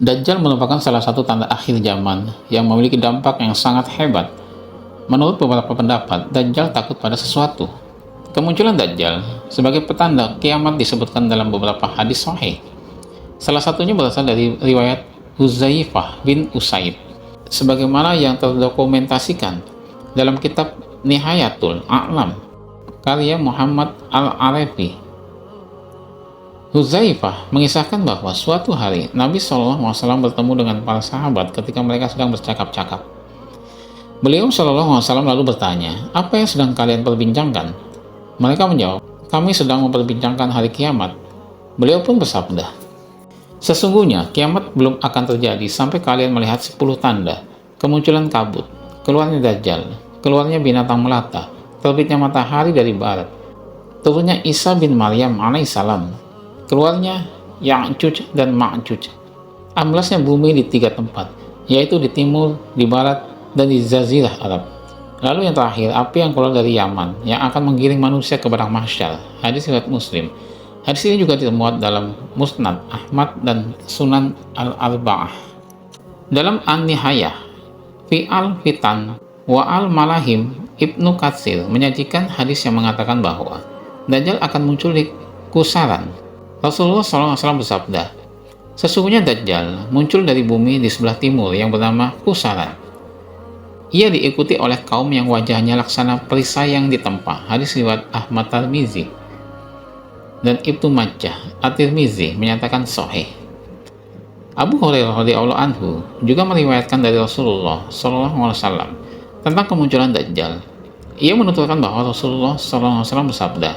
Dajjal merupakan salah satu tanda akhir zaman yang memiliki dampak yang sangat hebat. Menurut beberapa pendapat, Dajjal takut pada sesuatu. Kemunculan Dajjal sebagai petanda kiamat disebutkan dalam beberapa hadis sahih. Salah satunya berasal dari riwayat Hudzaifah bin Usaid, sebagaimana yang terdokumentasikan dalam kitab Nihayatul A'lam karya Muhammad Al-Arafi. Hudzaifah mengisahkan bahwa suatu hari Nabi SAW bertemu dengan para sahabat ketika mereka sedang bercakap-cakap. Beliau SAW lalu bertanya, "Apa yang sedang kalian perbincangkan?" Mereka menjawab, "Kami sedang memperbincangkan hari kiamat." Beliau pun bersabda, "Sesungguhnya kiamat belum akan terjadi sampai kalian melihat 10 tanda: kemunculan kabut, keluarnya Dajjal, keluarnya binatang melata, terbitnya matahari dari barat, turunnya Isa bin Maryam alaihissalam, keluarnya Ya'juj dan Ma'juj, amblasnya bumi di 3 tempat, yaitu di timur, di barat, dan di Jazirah Arab. Lalu yang terakhir, api yang keluar dari Yaman, yang akan menggiring manusia ke padang mahsyar." Hadis riwayat Muslim. Hadis ini juga termuat dalam Musnad Ahmad dan Sunan Al-Arba'ah. Dalam An-Nihayah fi Al-Fitan wa Al-Malahim, Ibnu Katsir menyajikan hadis yang mengatakan bahwa Dajjal akan muncul di Kusaran. Rasulullah SAW bersabda, "Sesungguhnya Dajjal muncul dari bumi di sebelah timur yang bernama Kusaran. Ia diikuti oleh kaum yang wajahnya laksana perisai yang ditempa." Hadis riwayat Ahmad Tirmizi dan Ibnu Majah. At-Tirmizi menyatakan sahih. Abu Hurairah radhiyallahu anhu juga meriwayatkan dari Rasulullah SAW tentang kemunculan Dajjal. Ia menuturkan bahwa Rasulullah SAW bersabda,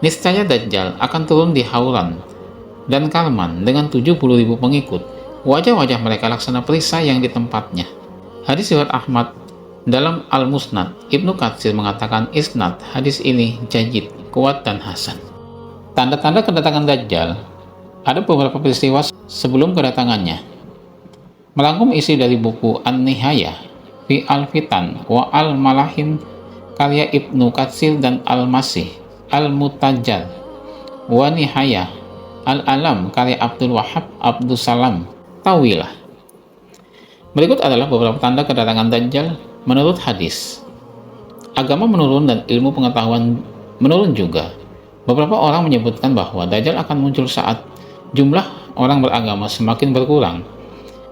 "Niscaya Dajjal akan turun di Hauran dan Karman dengan 70.000 pengikut. Wajah-wajah mereka laksana perisai yang di tempatnya." Hadis riwayat Ahmad dalam Al-Musnad. Ibnu Katsir mengatakan isnad hadis ini jayyid, kuat dan hasan. Tanda-tanda kedatangan Dajjal. Ada beberapa peristiwa sebelum kedatangannya. Merangkum isi dari buku An-Nihayah fi Al-Fitan wa Al-Malahim karya Ibnu Katsir dan Al-Masih Al-Mutajjal wa Nihayah Al-Alam karya Abdul Wahab Abdus Salam Tawilah. Berikut adalah beberapa tanda kedatangan Dajjal menurut hadis. Agama menurun dan ilmu pengetahuan menurun juga. Beberapa orang menyebutkan bahwa Dajjal akan muncul saat jumlah orang beragama semakin berkurang.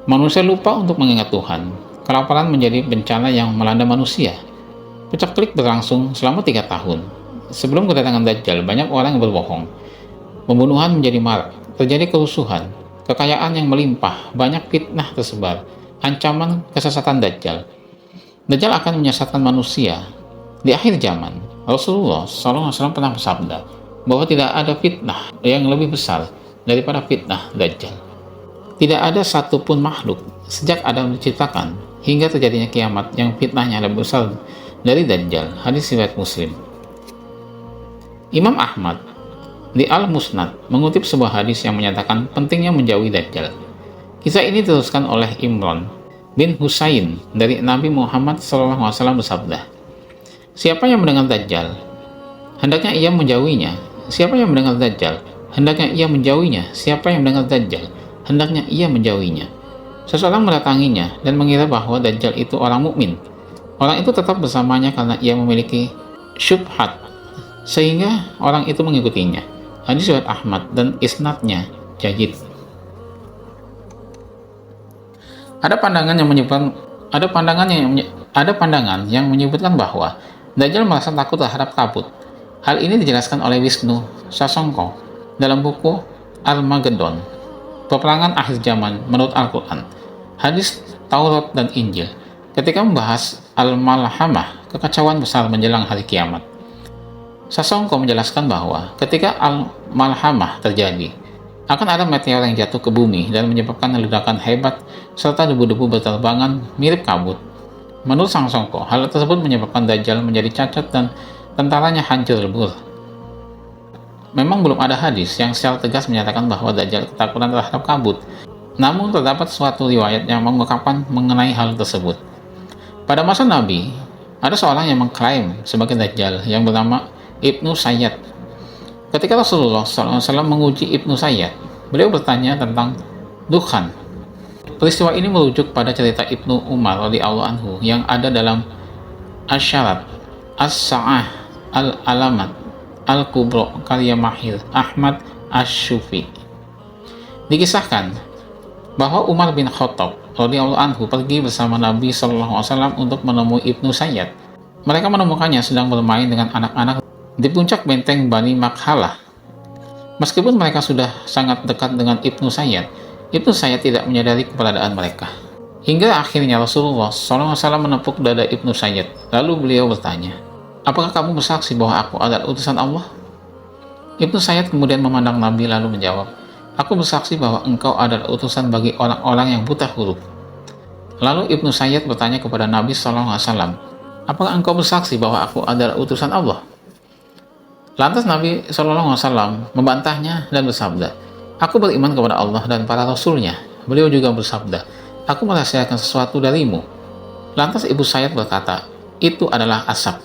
Manusia lupa untuk mengingat Tuhan. Kelaparan menjadi bencana yang melanda manusia. Pecaklik berlangsung selama 3 tahun. Sebelum kedatangan Dajjal, banyak orang yang berbohong. Pembunuhan menjadi marak, terjadi kerusuhan, kekayaan yang melimpah, banyak fitnah tersebar, ancaman kesesatan Dajjal. Dajjal akan menyesatkan manusia. Di akhir zaman, Rasulullah SAW pernah bersabda bahwa tidak ada fitnah yang lebih besar daripada fitnah Dajjal. Tidak ada satupun makhluk sejak Adam diciptakan hingga terjadinya kiamat yang fitnahnya lebih besar dari Dajjal. Hadis riwayat Muslim. Imam Ahmad di Al-Musnad mengutip sebuah hadis yang menyatakan pentingnya menjauhi Dajjal. Kisah ini diteruskan oleh Imran bin Husain dari Nabi Muhammad SAW bersabda, "Siapa yang mendengar Dajjal, hendaknya ia menjauhinya. Siapa yang mendengar Dajjal, hendaknya ia menjauhinya. Siapa yang mendengar Dajjal, hendaknya ia menjauhinya." Seseorang mendatanginya dan mengira bahwa Dajjal itu orang mukmin. Orang itu tetap bersamanya karena ia memiliki syubhat, sehingga orang itu mengikutinya. Hadis riwayat Ahmad dan isnadnya jayyid. Ada pandangan yang menyebutkan bahwa Dajjal merasa takut terhadap kabut. Hal ini dijelaskan oleh Wisnu Sasongko dalam buku Armageddon, peperangan akhir zaman menurut Al-Quran, hadis Taurat dan Injil, ketika membahas Al-Malhamah, kekacauan besar menjelang hari kiamat. Sasongko menjelaskan bahwa ketika Al-Malhamah terjadi, akan ada meteor yang jatuh ke bumi dan menyebabkan ledakan hebat serta debu-debu berterbangan mirip kabut. Menurut Sang Songko, hal tersebut menyebabkan Dajjal menjadi cacat dan tentaranya hancur lebur. Memang belum ada hadis yang secara tegas menyatakan bahwa Dajjal ketakutan terhadap kabut. Namun terdapat suatu riwayat yang mengungkapkan mengenai hal tersebut. Pada masa Nabi, ada seorang yang mengklaim sebagai Dajjal yang bernama Ibnu Sayyad. Ketika Rasulullah SAW menguji Ibnu Sayyad, beliau bertanya tentang dukhan, Peristiwa ini merujuk pada cerita Ibnu Umar radhiyallahu anhu yang ada dalam Asyarat As-Sa'ah Al-Alamat Al-Kubro karya Mahir Ahmad Asy-Syufi. Dikisahkan bahwa Umar bin Khattab radhiyallahu anhu pergi bersama Nabi SAW untuk menemui Ibnu Sayyad. Mereka menemukannya sedang bermain dengan anak-anak di puncak benteng Bani Makhalah. Meskipun mereka sudah sangat dekat dengan Ibnu Sayyad tidak menyadari keberadaan mereka. Hingga akhirnya Rasulullah SAW menepuk dada Ibnu Sayyad. Lalu beliau bertanya, "Apakah kamu bersaksi bahwa aku adalah utusan Allah?" Ibnu Sayyad kemudian memandang Nabi lalu menjawab, "Aku bersaksi bahwa engkau adalah utusan bagi orang-orang yang buta huruf." Lalu Ibnu Sayyad bertanya kepada Nabi SAW, "Apakah engkau bersaksi bahwa aku adalah utusan Allah?" Lantas Nabi SAW membantahnya dan bersabda, "Aku beriman kepada Allah dan para Rasul-Nya." Beliau juga bersabda, "Aku merahasiakan sesuatu darimu." Lantas Ibu Sayyad berkata, "Itu adalah asap."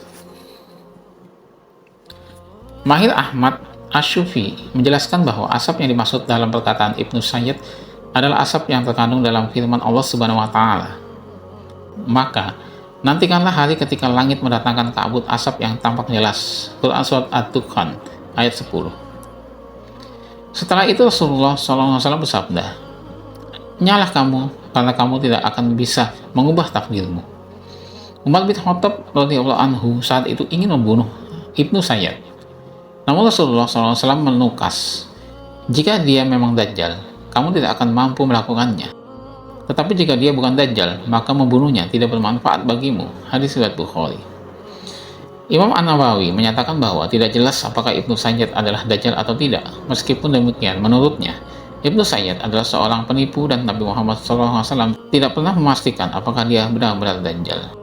Mahir Ahmad Asy-Syufi menjelaskan bahwa asap yang dimaksud dalam perkataan Ibnu Sayyad adalah asap yang terkandung dalam firman Allah Subhanahu wa Ta'ala. Maka, nantikanlah hari ketika langit mendatangkan kabut asap yang tampak jelas. Quran Surat Ad-Dukhan ayat 10. Setelah itu Rasulullah SAW bersabda, "Nyalah kamu, karena kamu tidak akan bisa mengubah takdirmu." Umar bin Khattab radhiyallahu anhu saat itu ingin membunuh Ibnu Sayyad. Namun Rasulullah SAW menukas, "Jika dia memang Dajjal, kamu tidak akan mampu melakukannya. Tetapi jika dia bukan Dajjal, maka membunuhnya tidak bermanfaat bagimu." Hadis riwayat Bukhari. Imam An-Nawawi menyatakan bahwa tidak jelas apakah Ibnu Sayyad adalah Dajjal atau tidak. Meskipun demikian, menurutnya, Ibnu Sayyad adalah seorang penipu dan Nabi Muhammad SAW tidak pernah memastikan apakah dia benar-benar Dajjal.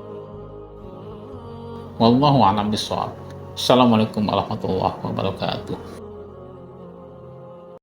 Wallahu a'lam bishawab. Assalamualaikum warahmatullahi wabarakatuh.